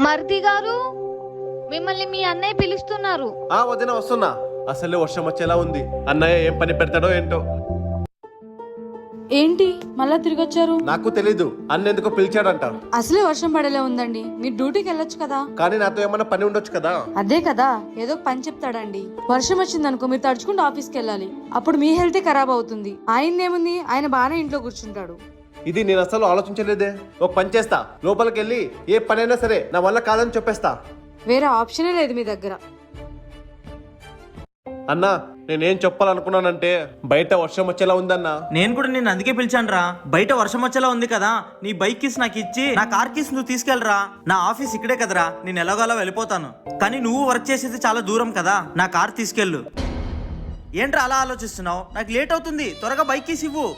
మరిది గారు, మిమ్మల్ని మీ అన్నయ్య పిలుస్తున్నారు. వదిన వస్తున్నా. అసలే వర్షం వచ్చేలా ఉంది. అన్నయ్య ఏం పని పెడతాడో ఏంటో. ఏంటి మళ్ళా తిరిగి వచ్చారు? నాకు తెలీదు. అన్న ఎందుకో పిలిచాడంట. అసలే వర్షం పడేలా ఉందండి, మీరు డ్యూటీకి వెళ్ళొచ్చు కదా. కానీ నాతో ఏమన్నా పని ఉండొచ్చు కదా. అదే కదా, ఏదో పని చెప్తాడండి. వర్షం వచ్చిందనుకో మీరు తడుచుకుంటూ ఆఫీస్కి వెళ్ళాలి. అప్పుడు మీ హెల్తే ఖరాబ్ అవుతుంది. ఆయనదేముంది, ఆయన బాగానే ఇంట్లో కూర్చుంటాడు. ఇది నేను అసలు ఆలోచించలేదే. ఒక పని చేస్తా, లోపలికి వెళ్ళి ఏ పనైనా సరే నా వల్ల కాదని చెప్పేస్తా. వేరే ఆప్షనే లేదు మీ దగ్గర. అన్నా, నేనేం చెప్పాలనుకున్నానంటే బయట వర్షం వచ్చేలా ఉందన్నా. నేను కూడా నిన్ను అందుకే పిలిచాను రా. బయట వర్షం వచ్చేలా ఉంది కదా, నీ బైక్ కిస్ నాకు ఇచ్చి నా కార్ కిస్ నువ్వు తీసుకెళ్ళరా. నా ఆఫీస్ ఇక్కడే కదరా, నేను ఎలాగోలా వెళ్ళిపోతాను. కానీ నువ్వు వర్క్ చేసేది చాలా దూరం కదా, నా కార్ తీసుకెళ్ళు. ఏంట్రా అలా ఆలోచిస్తున్నావు? నాకు లేట్ అవుతుంది, త్వరగా బైక్ కిస్ ఇవ్వు.